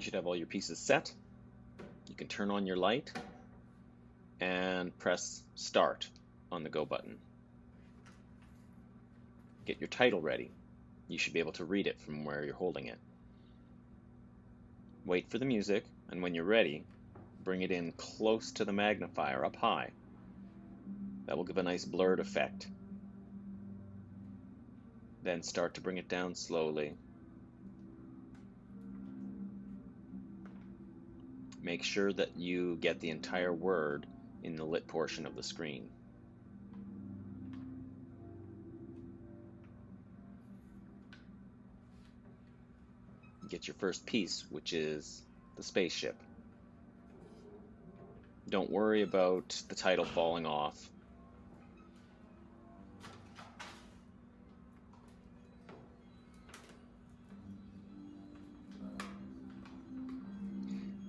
You should have all your pieces set. You can turn on your light and press start on the go button. Get your title ready. You should be able to read it from where you're holding it. Wait for the music, and when you're ready, bring it in close to the magnifier up high. That will give a nice blurred effect. Then start to bring it down slowly. Make sure that you get the entire word in the lit portion of the screen. Get your first piece, which is the spaceship. Don't worry about the title falling off.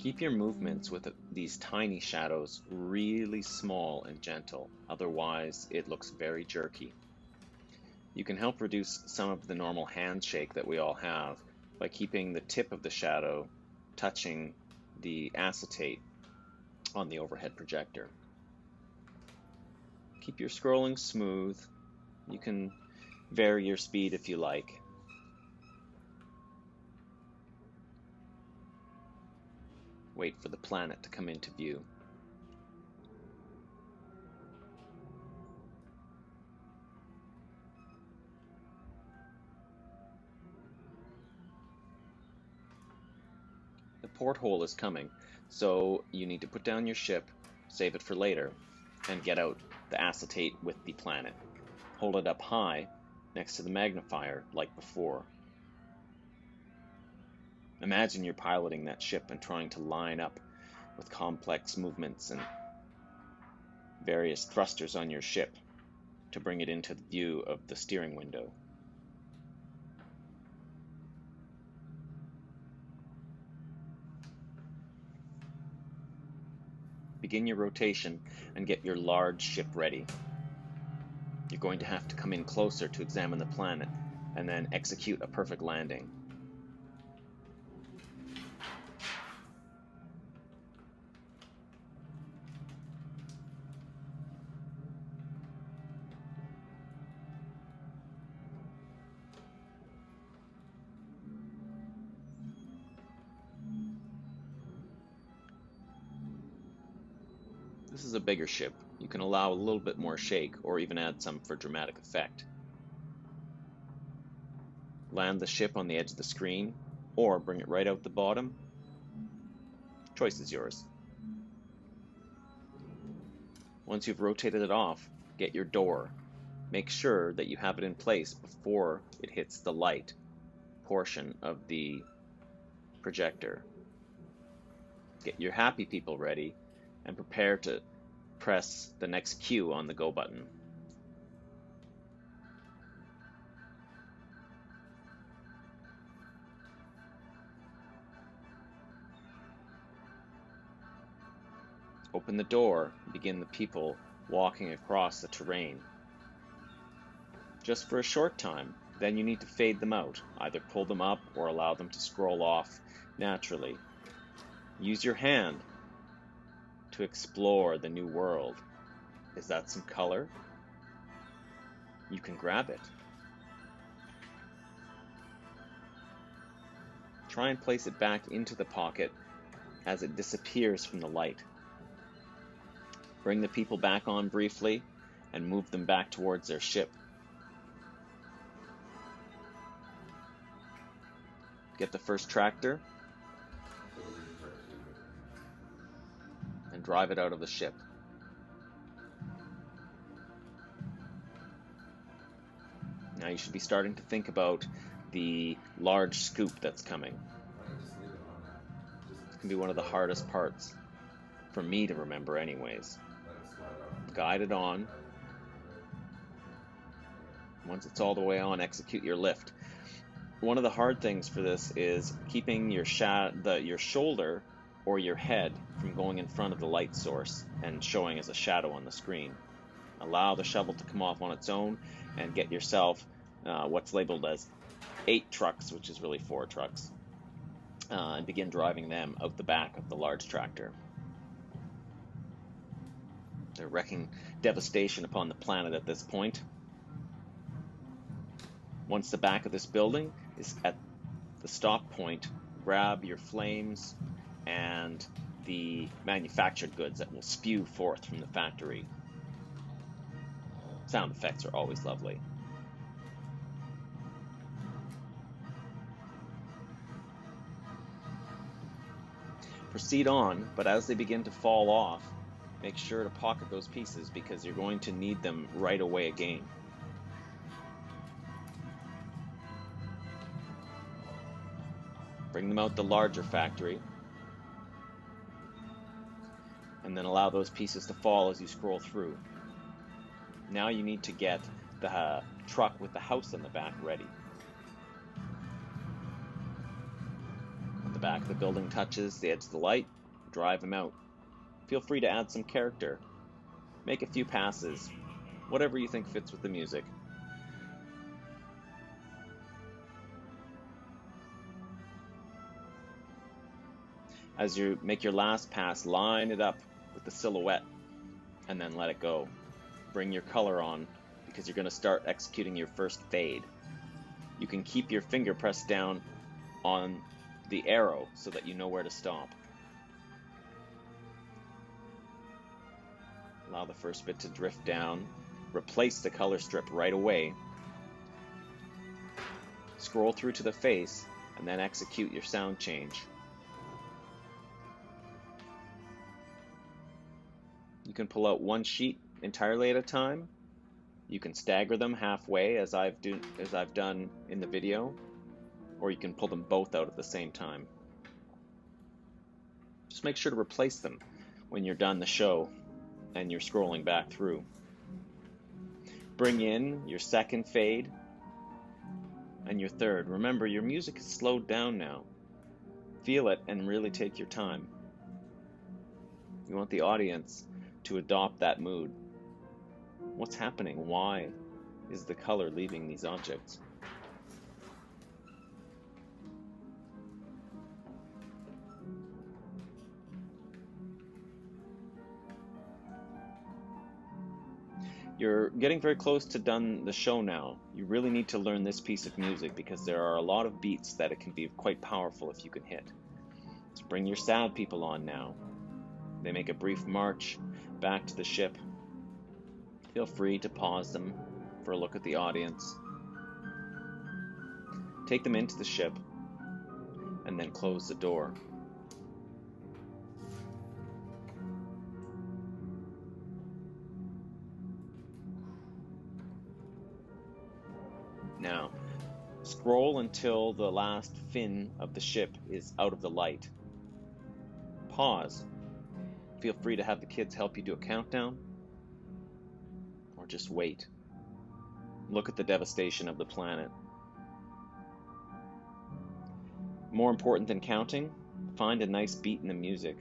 Keep your movements with these tiny shadows really small and gentle, otherwise it looks very jerky. You can help reduce some of the normal handshake that we all have by keeping the tip of the shadow touching the acetate on the overhead projector. Keep your scrolling smooth. You can vary your speed if you like. Wait for the planet to come into view. The porthole is coming, so you need to put down your ship, save it for later, and get out the acetate with the planet. Hold it up high next to the magnifier like before. Imagine you're piloting that ship and trying to line up with complex movements and various thrusters on your ship to bring it into the view of the steering window. Begin your rotation and get your large ship ready. You're going to have to come in closer to examine the planet and then execute a perfect landing. This is a bigger ship. You can allow a little bit more shake or even add some for dramatic effect. Land the ship on the edge of the screen or bring it right out the bottom. Choice is yours. Once you've rotated it off, get your door. Make sure that you have it in place before it hits the light portion of the projector. Get your happy people ready and prepare to press the next cue on the go button. Open the door and begin the people walking across the terrain. Just for a short time, then you need to fade them out, either pull them up or allow them to scroll off naturally. Use your hand to explore the new world. Is that some color? You can grab it. Try and place it back into the pocket as it disappears from the light. Bring the people back on briefly and move them back towards their ship. Get the first tractor and drive it out of the ship. Now you should be starting to think about the large scoop that's coming. It's going to be one of the hardest parts for me to remember anyways. Guide it on. Once it's all the way on, execute your lift. One of the hard things for this is keeping your shoulder or your head from going in front of the light source and showing as a shadow on the screen. Allow the shovel to come off on its own and get yourself what's labeled as 8 trucks, which is really 4 trucks. and begin driving them out the back of the large tractor. They're wreaking devastation upon the planet at this point. Once the back of this building is at the stop point, grab your flames and the manufactured goods that will spew forth from the factory. Sound effects are always lovely. Proceed on, but as they begin to fall off, make sure to pocket those pieces because you're going to need them right away again. Bring them out the larger factory, and then allow those pieces to fall as you scroll through. Now you need to get the truck with the house in the back ready. When the back of the building touches the edge of the light, drive them out. Feel free to add some character. Make a few passes, whatever you think fits with the music. As you make your last pass, line it up with the silhouette and then let it go. Bring your color on because you're going to start executing your first fade. You can keep your finger pressed down on the arrow so that you know where to stop. Allow the first bit to drift down. Replace the color strip right away. Scroll through to the face and then execute your sound change. You can pull out one sheet entirely at a time. You can stagger them halfway as I've done in the video, or you can pull them both out at the same time. Just make sure to replace them when you're done the show and you're scrolling back through. Bring in your second fade and your third. Remember, your music is slowed down now. Feel it and really take your time. You want the audience to adopt that mood. What's happening? Why is the color leaving these objects? You're getting very close to done the show now. You really need to learn this piece of music because there are a lot of beats that it can be quite powerful if you can hit. So bring your sad people on now. They make a brief march back to the ship. Feel free to pause them for a look at the audience. Take them into the ship and then close the door. Now, scroll until the last fin of the ship is out of the light. Pause. Feel free to have the kids help you do a countdown, or just wait. Look at the devastation of the planet. More important than counting, find a nice beat in the music.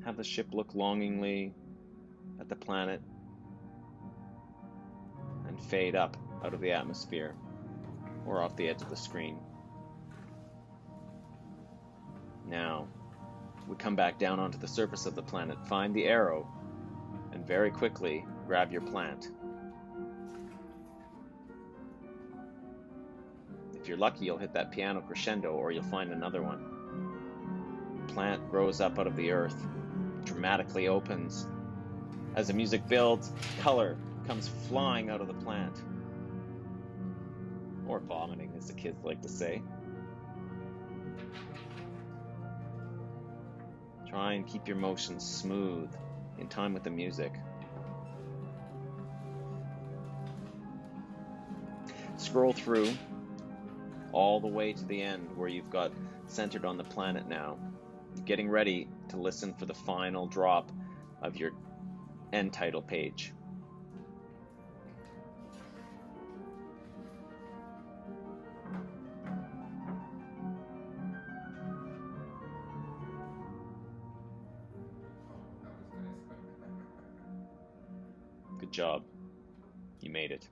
Have the ship look longingly at the planet and fade up out of the atmosphere or off the edge of the screen. Now, we come back down onto the surface of the planet, find the arrow, and very quickly grab your plant. If you're lucky, you'll hit that piano crescendo or you'll find another one. The plant grows up out of the earth, dramatically opens. As the music builds, color comes flying out of the plant. Or vomiting, as the kids like to say. Try and keep your motions smooth in time with the music. Scroll through all the way to the end where you've got centered on the planet now. You're getting ready to listen for the final drop of your end title page. Good job. You made it.